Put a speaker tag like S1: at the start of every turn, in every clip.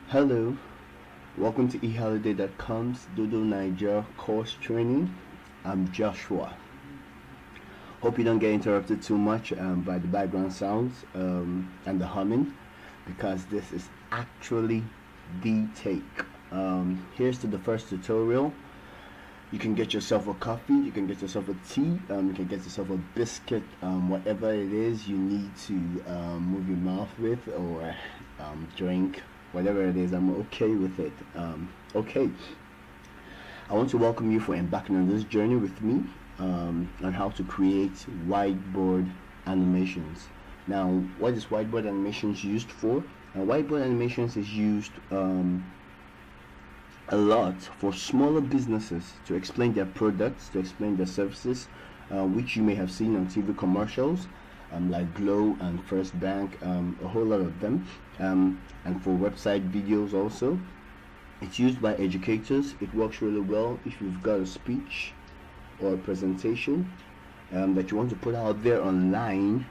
S1: Hello, welcome to eholiday.com's Doodle Naija Course training. I'm Joshua. Hope you don't get interrupted too much by the background sounds and the humming, because this is actually the take. Here's to the first tutorial. You can get yourself a coffee, you can get yourself a tea, you can get yourself a biscuit, whatever it is you need to move your mouth with, or drink, whatever it is. I'm okay with it. Okay, I want to welcome you for embarking on this journey with me on how to create whiteboard animations. Now, what is whiteboard animations used for? Whiteboard animations is used a lot for smaller businesses to explain their products, to explain their services, which you may have seen on TV commercials, like Glow and First Bank, a whole lot of them, and for website videos also. It's used by educators. It works really well if you've got a speech or a presentation that you want to put out there online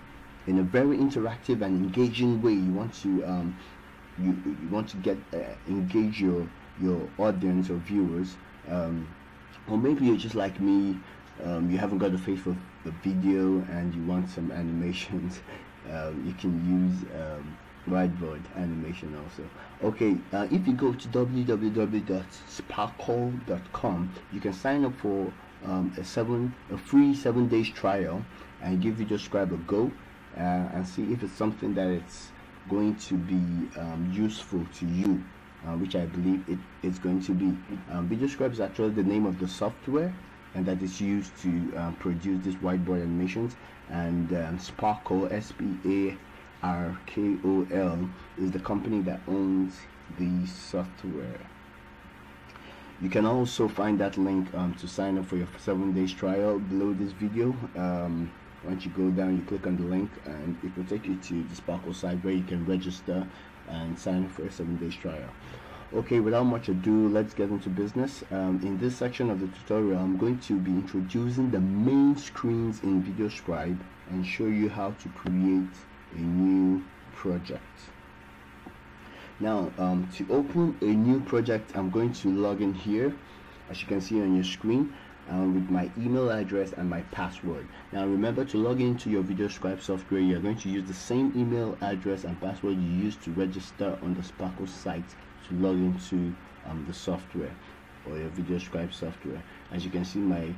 S1: in a very interactive and engaging way. You want to you want to get engage your audience or viewers, or maybe you're just like me, you haven't got the face for the video and you want some animations. You can use whiteboard animation also. Okay, if you go to www.sparkle.com, you can sign up for a free 7 days trial and give VideoScribe a go and see if it's something that it's going to be useful to you, which I believe it's going to be. VideoScribe is actually the name of the software and that is used to produce these whiteboard animations, and Sparkle, SPARKOL, is the company that owns the software. You can also find that link to sign up for your 7 days trial below this video. Once you go down, you click on the link and it will take you to the Sparkle site where you can register and sign up for a 7 days trial. Okay, without much ado, let's get into business. In this section of the tutorial, I'm going to be introducing the main screens in VideoScribe and show you how to create a new project. Now, to open a new project, I'm going to log in here, as you can see on your screen, with my email address and my password. Now remember, to log into your VideoScribe software, you're going to use the same email address and password you used to register on the Sparkle site to log into the software or your VideoScribe software. As you can see, my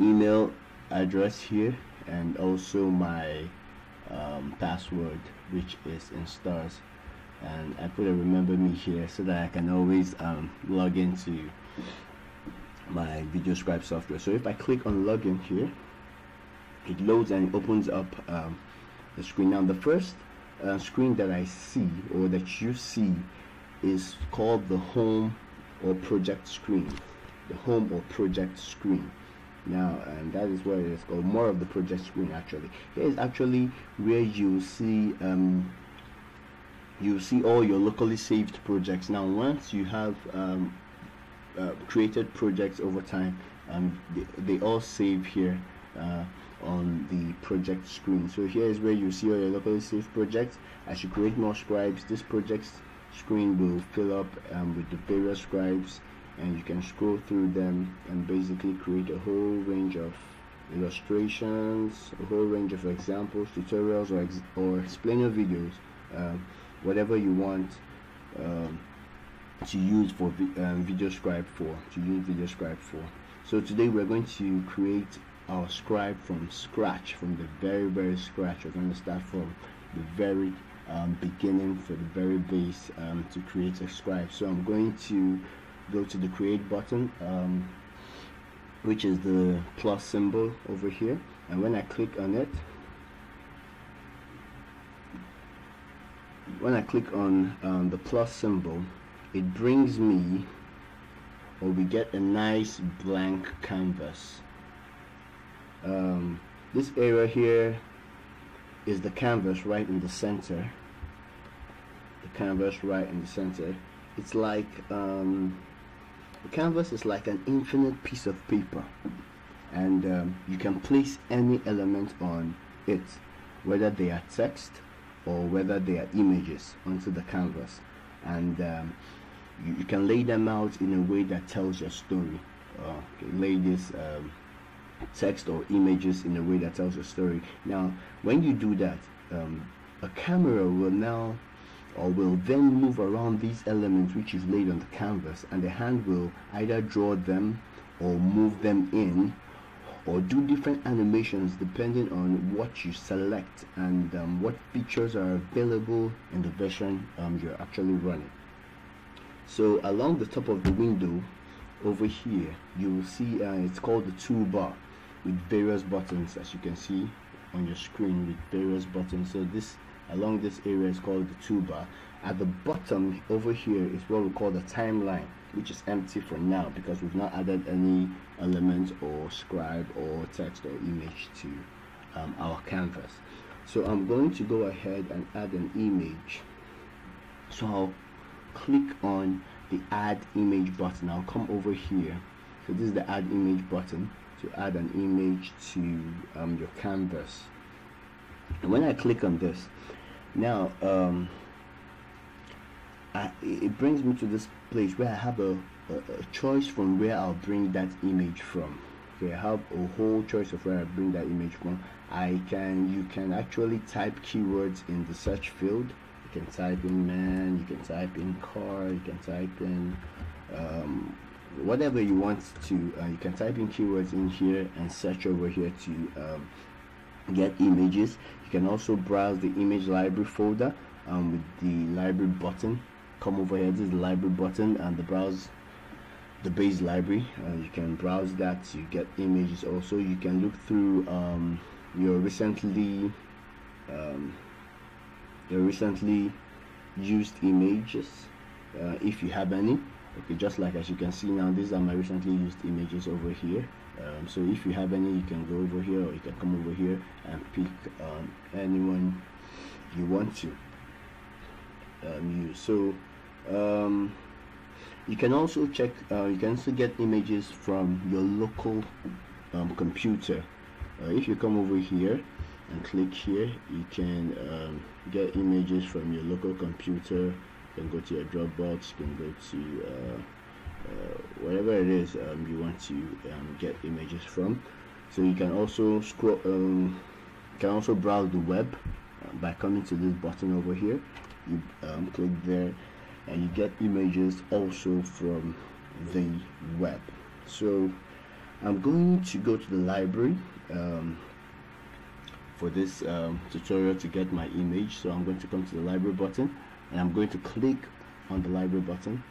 S1: email address here, and also my password, which is in stars, and I put a remember me here so that I can always log into my VideoScribe software. So if I click on login here, it loads and it opens up the screen. Now the first screen that I see, or that you see, is called the home or project screen. The home or project screen. Now, and that is what it is called, more of the project screen. Actually, here is actually where you see all your locally saved projects. Now, once you have created projects over time, they all save here on the project screen. So here is where you see all your locally saved projects. As you create more scribes, this project screen will fill up with the various scribes, and you can scroll through them and basically create a whole range of illustrations, a whole range of examples, tutorials, or explainer videos, whatever you want to use for VideoScribe for. So today we're going to create our scribe from scratch, from the very scratch. We're going to start from the very beginning, for the very base, to create a scribe. So I'm going to go to the create button, which is the plus symbol over here, and when I click on it, the plus symbol, it brings me, or we get a nice blank canvas. This area here is the canvas right in the center. It's like the canvas is like an infinite piece of paper, and you can place any element on it, whether they are text or whether they are images, onto the canvas. and you can lay them out in a way that tells your story. Lay this text or images in a way that tells a story. Now when you do that, a camera will now or will then move around these elements which you've laid on the canvas, and the hand will either draw them or move them in or do different animations depending on what you select and what features are available in the version you're actually running. So along the top of the window over here, you will see it's called the toolbar with various buttons, as you can see on your screen, with various buttons. So this along this area is called the toolbar. At the bottom over here is what we call the timeline, which is empty for now because we've not added any elements or scribe or text or image to our canvas. So I'm going to go ahead and add an image. So I'll click on the add image button. I'll come over here. So this is the add image button to add an image to your canvas. And when I click on this, now it brings me to this place where I have a choice from where I'll bring that image from. Okay, I have a whole choice of where I bring that image from. You can actually type keywords in the search field. You can type in man, you can type in car, you can type in whatever you want to. You can type in keywords in here and search over here to get images. You can also browse the image library folder with the library button. Come over here, this is the library button, and the base library. You can browse that to get images. Also, you can look through your recently used images if you have any. Okay, just like as you can see now, these are my recently used images over here. So if you have any, you can go over here, or you can come over here and pick anyone you want to use. So you can also check, you can also get images from your local computer. If you come over here and click here, you can get images from your local computer. You can go to your Dropbox, you can go to whatever it is you want to get images from. So you can also scroll, you can also browse the web by coming to this button over here. You click there and you get images also from the web. So I'm going to go to the library for this tutorial to get my image. So I'm going to come to the library button and I'm going to click on the library button.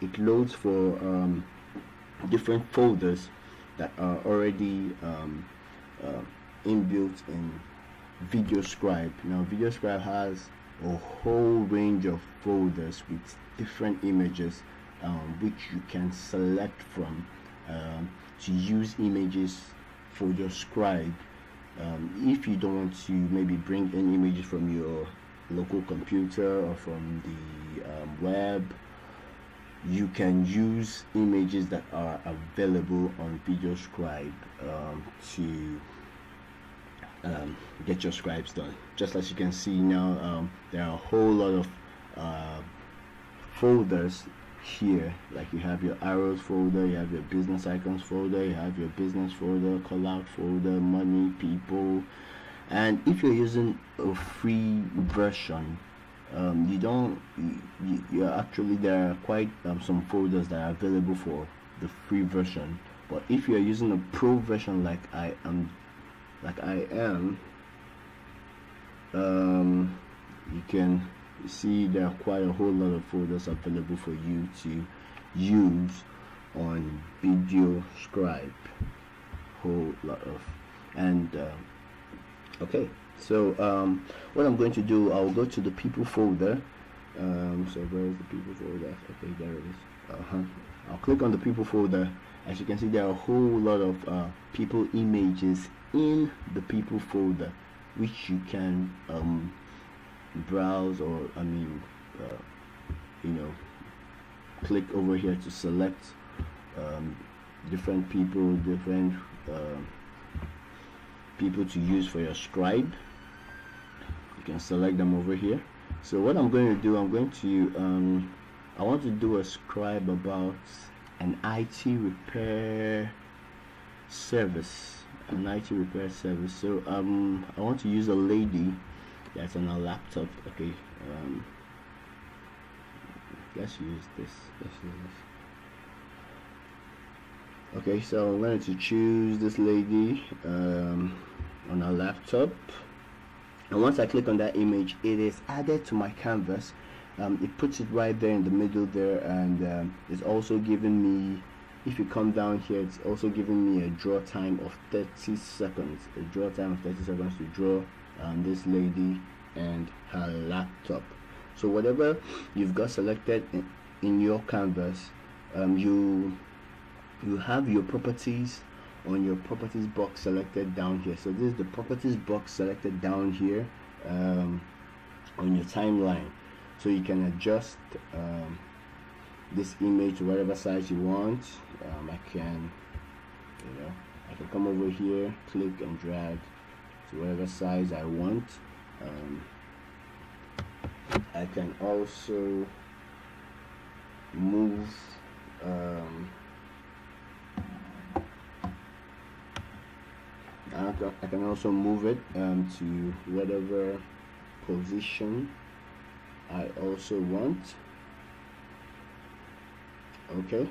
S1: It loads for different folders that are already inbuilt in VideoScribe. Now VideoScribe has a whole range of folders with different images which you can select from to use images for your scribe. If you don't want to maybe bring in images from your local computer or from the web, you can use images that are available on VideoScribe to get your scribes done. Just as you can see now, there are a whole lot of folders here. Like you have your arrows folder, you have your business icons folder, you have your business folder, call out folder, money, people. And if you're using a free version, you're actually, there are quite some folders that are available for the free version. But if you're using a pro version like I am, you can see there are quite a whole lot of folders available for you to use on VideoScribe. Whole lot of. And okay, so what I'm going to do, I'll go to the people folder. So where is the people folder? Okay, there it is. I'll click on the people folder. As you can see, there are a whole lot of people images in the people folder, which you can browse, or click over here to select different people, people to use for your scribe. You can select them over here So what I'm going to do, I want to do a scribe about an IT repair service. So I want to use a lady that's on a laptop. Okay, let's use this. Okay, so I'm going to choose this lady on a laptop, and once I click on that image, it is added to my canvas. It puts it right there in the middle there, and it's also giving me, if you come down here, it's also giving me a draw time of 30 seconds. To draw this lady and her laptop. So whatever you've got selected in your canvas, you have your properties on your properties box selected down here. So this is the properties box selected down here on your timeline. So you can adjust this image to whatever size you want. I can come over here, click and drag to whatever size I want. I can also move I can also move it to whatever position I also want. Okay.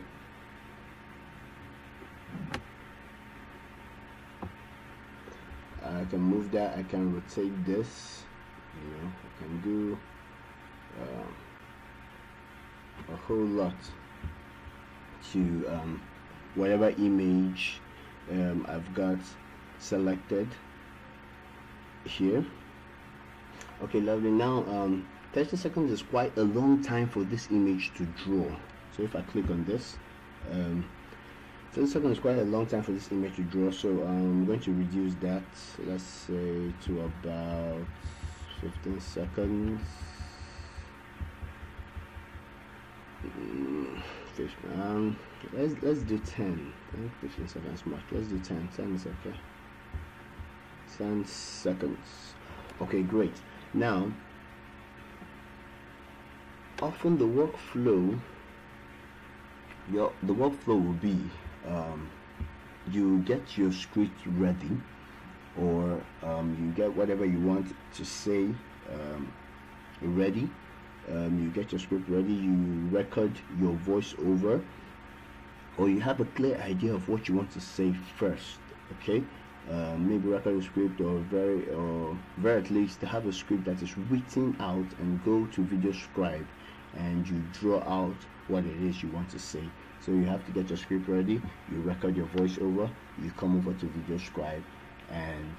S1: I can move that. I can rotate this. I can do a whole lot to whatever image I've got selected here. Okay, lovely. Now 30 seconds is quite a long time for this image to draw. So if I click on this, 30 seconds is quite a long time for this image to draw, so I'm going to reduce that, let's say to about 15 seconds. 15, let's do 10. 15 seconds much. Let's do 10. 10 is okay. 10 seconds. Okay, great. Now, often the workflow will be you get your script ready, or you get whatever you want to say ready. You get your script ready, you record your voiceover, or you have a clear idea of what you want to say first. Okay, maybe record a script, or very at least have a script that is written out, and go to Video Scribe and you draw out what it is you want to say. So you have to get your script ready, you record your voiceover, you come over to Video Scribe, and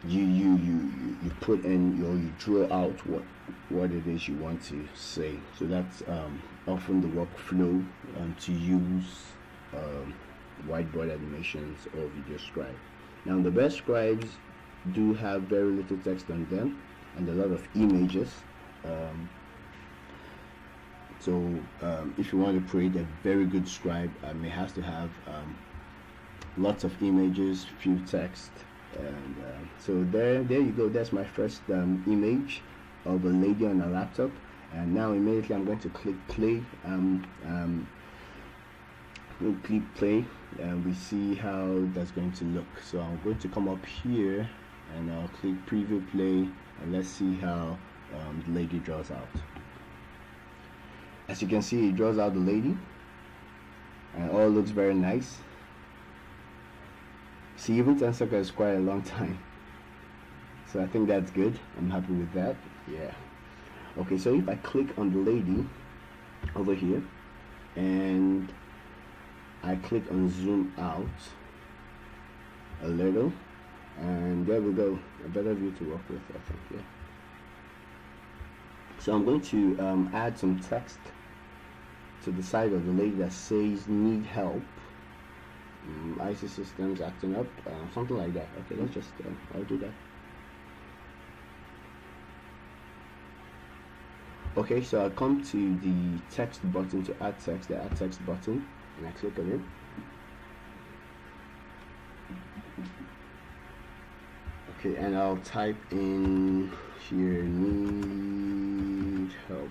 S1: you put in you draw out what it is you want to say. So that's often the workflow to use whiteboard animations or Video Scribe. Now the best scribes do have very little text on them and a lot of images. So if you want to create a very good scribe, it has to have lots of images, few text, and so there you go. That's my first image of a lady on a laptop. And now immediately I'm going to click play. We'll click play and we see how that's going to look. So I'm going to come up here and I'll click preview play, and let's see how the lady draws out. As you can see, it draws out the lady and all looks very nice. See, even 10 seconds is quite a long time, so I think that's good. I'm happy with that. Yeah. Okay, so if I click on the lady over here and I click on zoom out a little, and there we go, a better view to work with, I think. Yeah. So I'm going to add some text to the side of the lady that says need help, IC systems acting up, something like that. Okay, let's just I'll do that. Okay, so I'll come to the text button to add text, the add text button, and I click on it. Okay, and I'll type in here, need help.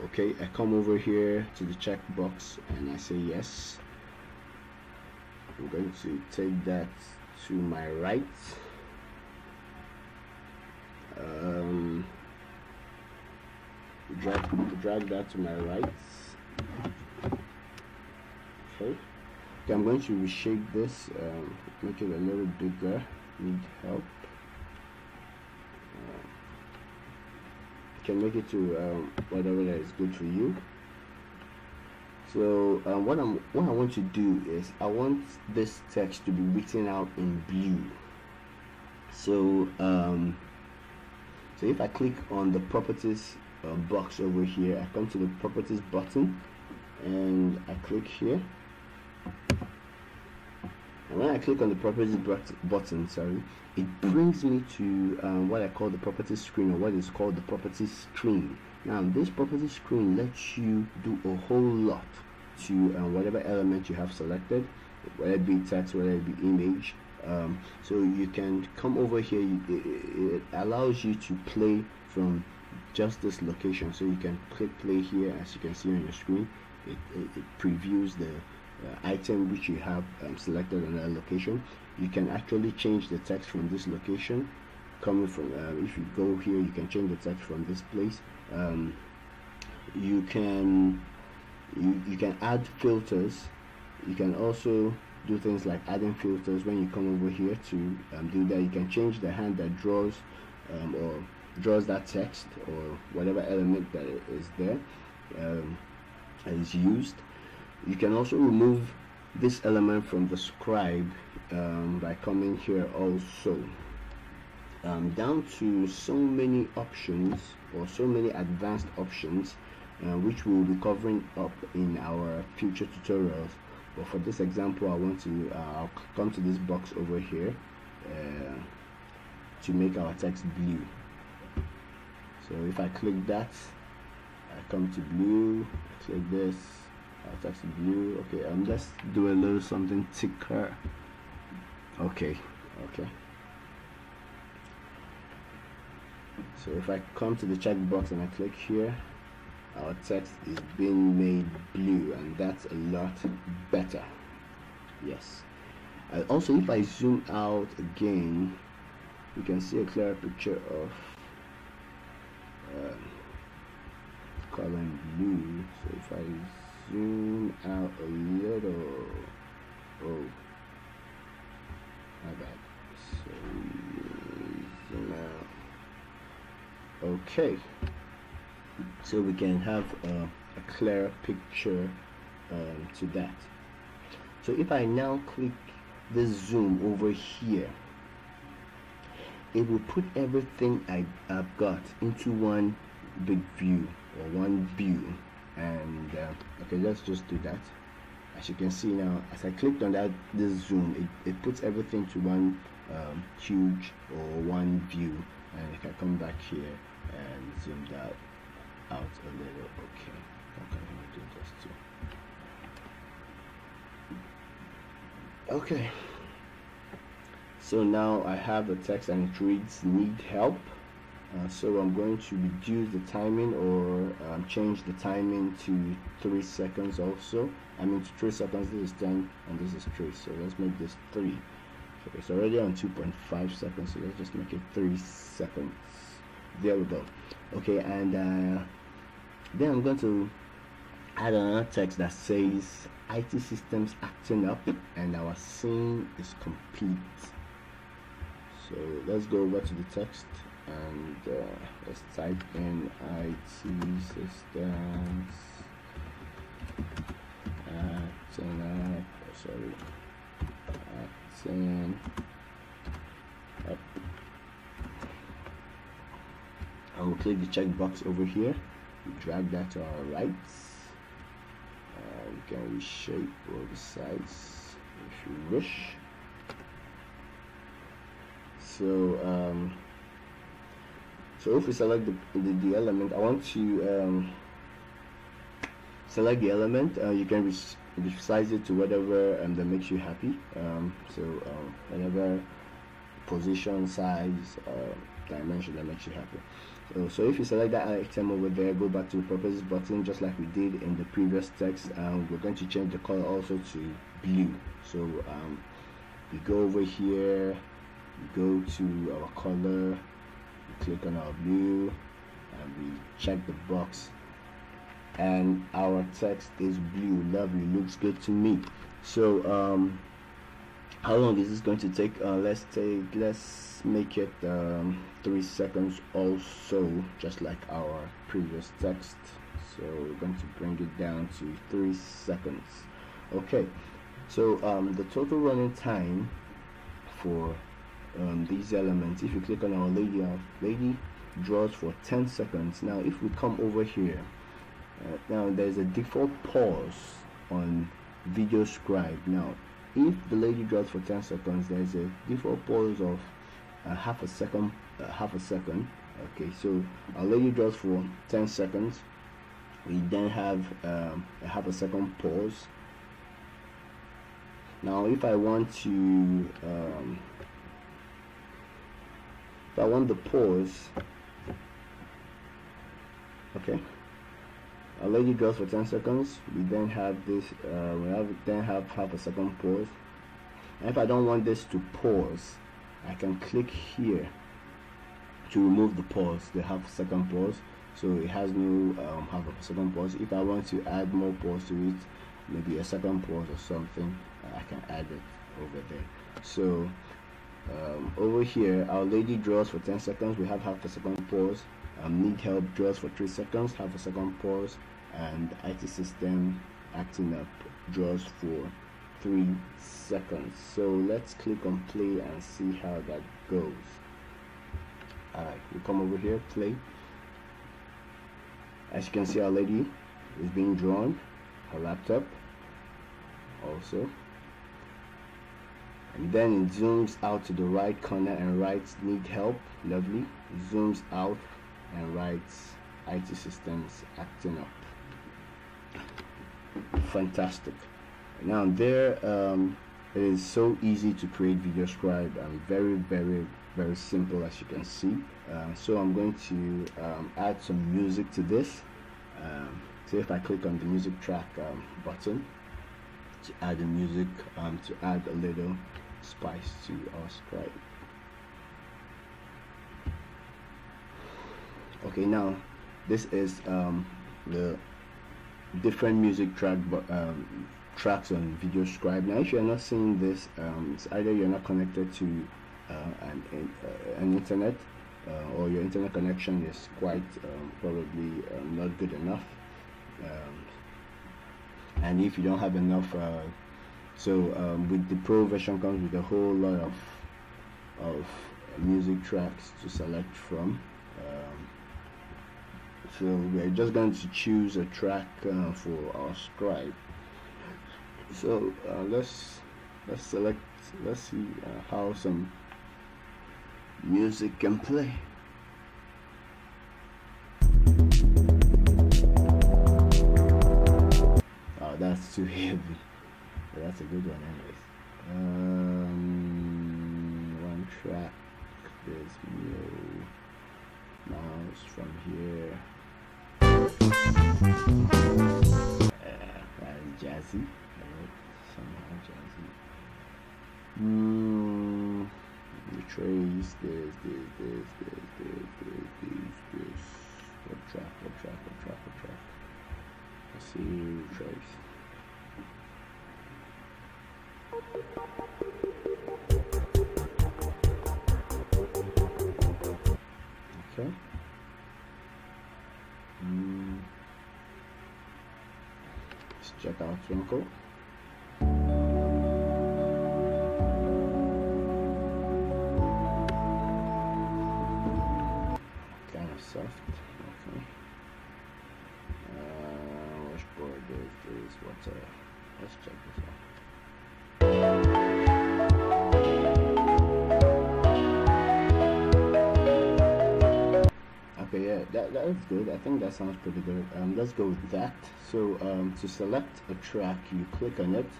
S1: Okay, I come over here to the checkbox and I say yes. I'm going to take that to my right. Drag that to my right. Okay, I'm going to reshape this, make it a little bigger. Need help. You can make it to whatever that is good for you. So what I want to do is I want this text to be written out in blue. So so if I click on the properties box over here, I come to the properties button and I click here. And when I click on the properties button, sorry, it brings me to what I call the properties screen, or what is called the properties screen. Now this properties screen lets you do a whole lot to whatever element you have selected, whether it be text, whether it be image. So you can come over here. It allows you to play from just this location. So you can click play here. As you can see on your screen, it previews the item which you have selected on that location. You can actually change the text from this location. Coming from if you go here, you can change the text from this place. You can add filters. You can also do things like adding filters. When you come over here to do that, you can change the hand that draws or draws that text or whatever element that is there that is used. You can also remove this element from the scribe by coming here also. Down to so many options, or so many advanced options, which we will be covering up in our future tutorials. But for this example, I want to I'll come to this box over here to make our text blue. So if I click that, I come to blue. I click this, our text is blue. Okay, let's do a little something thicker. Okay. So if I come to the checkbox and I click here, our text is being made blue, and that's a lot better. Yes. Also, if I zoom out again, you can see a clearer picture of color blue. So if I zoom out a little, oh my bad, so zoom out. Okay, so we can have a clearer picture to that. So if I now click this zoom over here, it will put everything I've got into one big view, or one view. And okay, let's just do that. As you can see now, as I clicked on this zoom, it puts everything to one huge, or one view. And if I come back here and zoom that out a little, okay, how can I do this too? Okay, so now I have the text and it reads need help. So I'm going to reduce the timing, or change the timing to 3 seconds also. I mean, to 3 seconds. This is 10 and this is 3, so let's make this 3. Okay, it's already on 2.5 seconds, so let's just make it 3 seconds. There we go. Okay, and then I'm going to add another text that says IT systems acting up and our scene is complete. So let's go over to the text and let's type in IT systems acting up. Sorry, acting up. I will click the checkbox over here, drag that to our right. We can reshape all the sides if you wish. So so if we select the element, I want to select the element. You can resize it to whatever that makes you happy. So whenever position, size, dimension that makes you happy. So if you select that item over there, go back to the properties button just like we did in the previous text, and we're going to change the color also to blue. So we go over here, we go to our color, we click on our blue, and we check the box, and our text is blue. Lovely, looks good to me. So how long is this going to take? Let's make it 3 seconds also, just like our previous text. So we're going to bring it down to 3 seconds. Okay, so the total running time for these elements, if you click on our lady draws for 10 seconds. Now if we come over here, now there's a default pause on video scribe. Now if the lady draws for 10 seconds, there's a default pause of half a second. Okay, so our lady draws for 10 seconds. We then have a half a second pause. Now if I want to if I want the pause, okay, our lady draws for 10 seconds. We then have this then have half a second pause. And if I don't want this to pause, I can click here to remove the pause, the half a second pause, so it has no half a second pause. If I want to add more pause to it, maybe a second pause or something, I can add it over there. So over here, our lady draws for 10 seconds. We have half a second pause. Need help draws for 3 seconds, half a second pause, and IT system acting up draws for 3 seconds. So let's click on play and see how that goes. Alright, we come over here, play. As you can see, our lady is being drawn, her laptop also, and then it zooms out to the right corner and writes need help. Lovely. It zooms out and writes IT systems acting up. Fantastic. Now there, it is so easy to create video scribe, and very simple, as you can see. So I'm going to add some music to this. So if I click on the music track button to add the music, to add a little spice to our scribe. Okay, now this is the different music tracks on video scribe. Now if you're not seeing this, it's either you're not connected to an internet, or your internet connection is quite probably not good enough, and if you don't have enough, with the pro version comes with a whole lot of music tracks to select from. So we're just going to choose a track for our scribe. So let's select. Let's see how some music can play. Oh, that's too heavy. But that's a good one, anyways. One track. There's no mouse from here. That's jazzy. Somehow jazzy. We trace this. What track? Let's see, trace. Okay. Let's check out Twinkle. Kind of soft. Okay. Washboard is what's let's check this out. Okay, yeah, that is good. I think that sounds pretty good. Let's go with that. So to select a track, you click on it,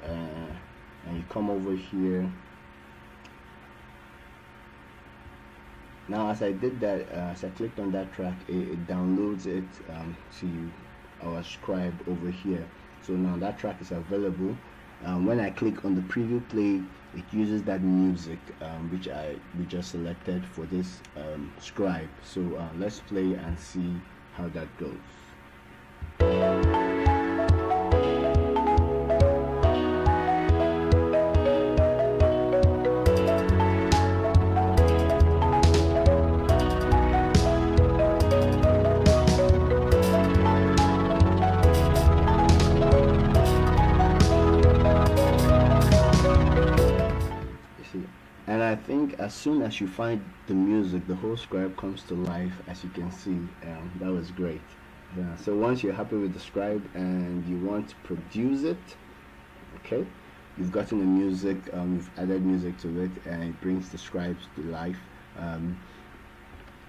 S1: and you come over here Now as I did that, as I clicked on that track, it downloads it to our scribe over here. So now that track is available. When I click on the preview play, it uses that music which we just selected for this scribe. So let's play and see how that goes. And I think as soon as you find the music, the whole scribe comes to life, as you can see. That was great. So once you're happy with the scribe and you want to produce it, okay, you've gotten the music, you've added music to it, and it brings the scribes to life.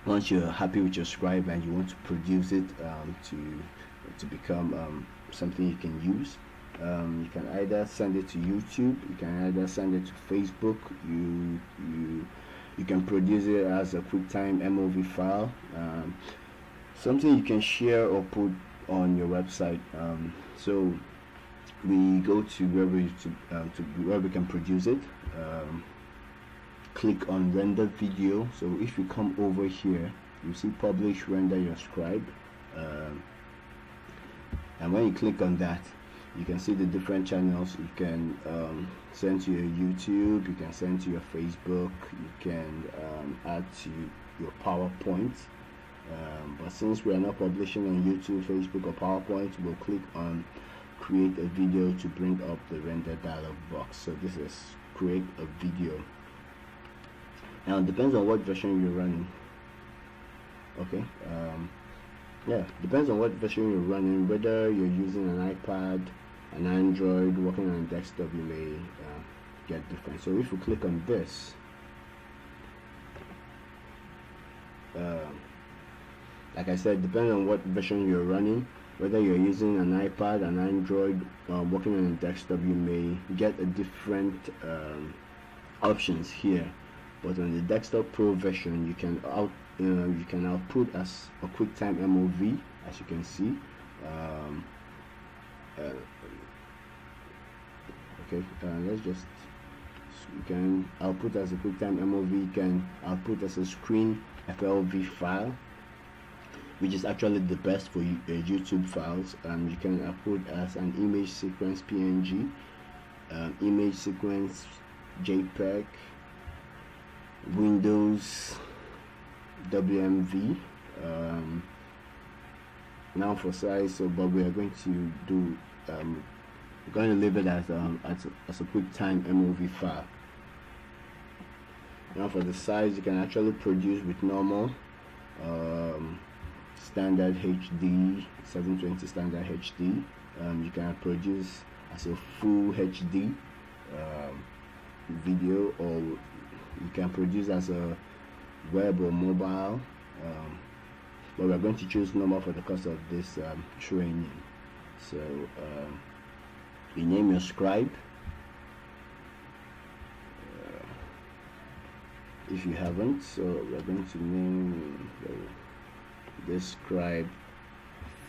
S1: Once you're happy with your scribe and you want to produce it to become something you can use, you can either send it to YouTube, you can either send it to Facebook, you can produce it as a QuickTime MOV file, something you can share or put on your website. So we go to where we can produce it. Click on render video. So if you come over here, you see publish render your scribe, and when you click on that, you can see the different channels. You can send to your YouTube, you can send to your Facebook, you can add to your PowerPoint, but since we are not publishing on YouTube, Facebook or PowerPoint, we'll click on create a video to bring up the render dialog box. So this is create a video. Now it depends on what version you're running. Okay, yeah, depends on what version you're running, whether you're using an iPad, an Android, working on a desktop, you may get different. So if you click on this, like I said, depending on what version you're running, whether you're using an iPad, an Android, working on a desktop, you may get a different options here. But on the Desktop Pro version, you can output as a QuickTime MOV, as you can see. Okay, let's just, you can output as a QuickTime MOV, you can output as a screen FLV file, which is actually the best for YouTube files. You can output as an image sequence PNG, image sequence JPEG, Windows WMV. Now for size, so but we are going to do we're going to leave it as a QuickTime MOV file. Now for the size, you can actually produce with normal standard HD, 720 standard HD. You can produce as a full HD video, or you can produce as a web or mobile, but we're going to choose normal for the cost of this training. So you name your scribe, if you haven't. So we're going to name this scribe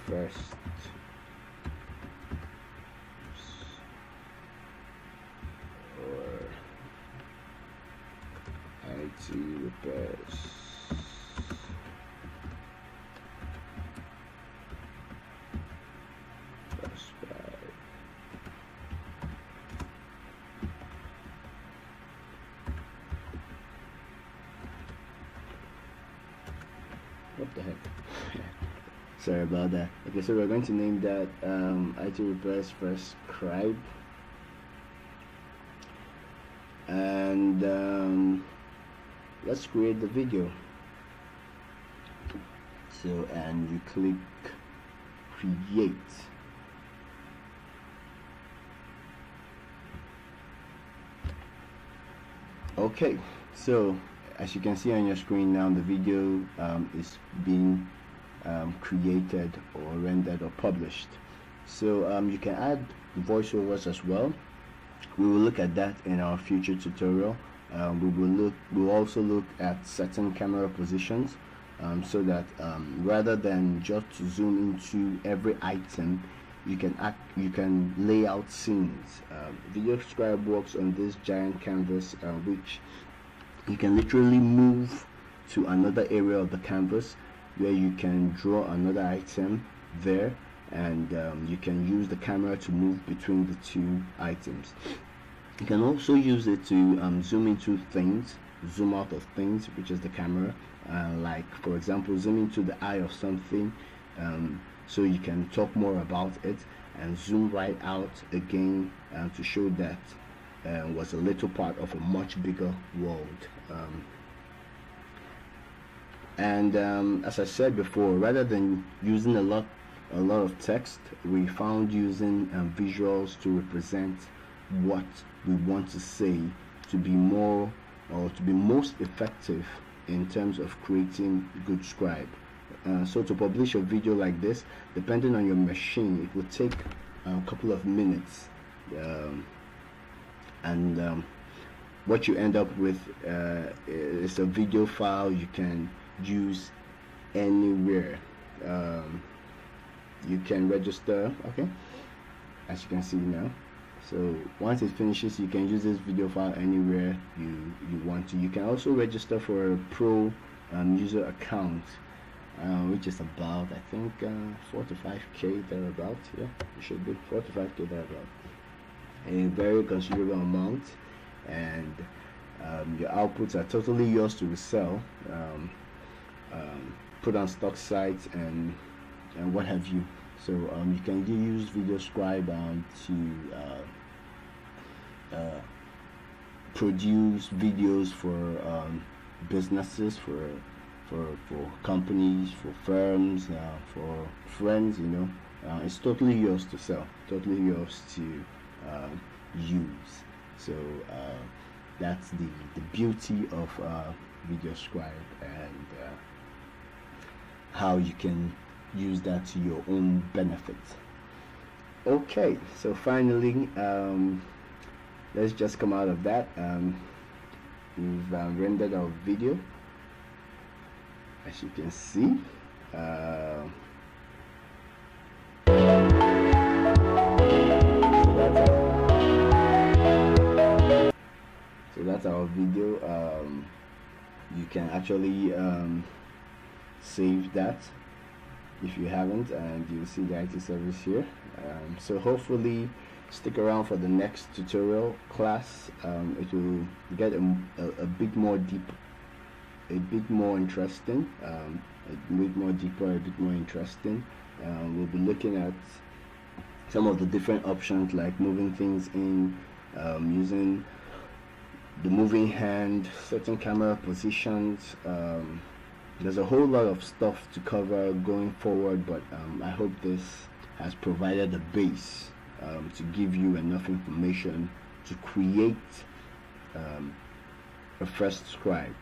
S1: first. IT repairs. Subscribe. What the heck? Sorry about that. Okay, so we're going to name that IT repairs first scribe, and let's create the video. So, and you click create. Okay, so as you can see on your screen now, the video is being created or rendered or published. So you can add voiceovers as well. We will look at that in our future tutorial. We'll also look at certain camera positions, so that rather than just zoom into every item, you can lay out scenes. Video Scribe works on this giant canvas, which you can literally move to another area of the canvas where you can draw another item there, and you can use the camera to move between the two items. You can also use it to zoom into things, zoom out of things, which is the camera, like for example zoom into the eye of something, so you can talk more about it, and zoom right out again to show that was a little part of a much bigger world. As I said before, rather than using a lot of text, we found using visuals to represent what we want to say to be more, or to be most effective in terms of creating good scribe. So to publish a video like this, depending on your machine, it will take a couple of minutes, and what you end up with is a video file you can use anywhere. You can register, okay, as you can see now. So once it finishes, you can use this video file anywhere you want to. You can also register for a pro user account, which is about, I think, 4 to 5k thereabout. Yeah, it should be 4 to 5k thereabout. A very considerable amount, and your outputs are totally yours to resell, put on stock sites and what have you. So you can use Video Scribe to produce videos for businesses, for companies, for firms, for friends. You know, it's totally yours to sell, totally yours to use. So that's the beauty of Video Scribe, and how you can use that to your own benefit. Okay, so finally, let's just come out of that. We've rendered our video, as you can see. So that's our video. You can actually save that if you haven't, and you'll see the IT service here. So hopefully stick around for the next tutorial class. It will get a bit more deep, a bit more interesting, a bit more deeper, a bit more interesting. We'll be looking at some of the different options, like moving things in, using the moving hand, certain camera positions. There's a whole lot of stuff to cover going forward, but I hope this has provided a base to give you enough information to create a first scribe.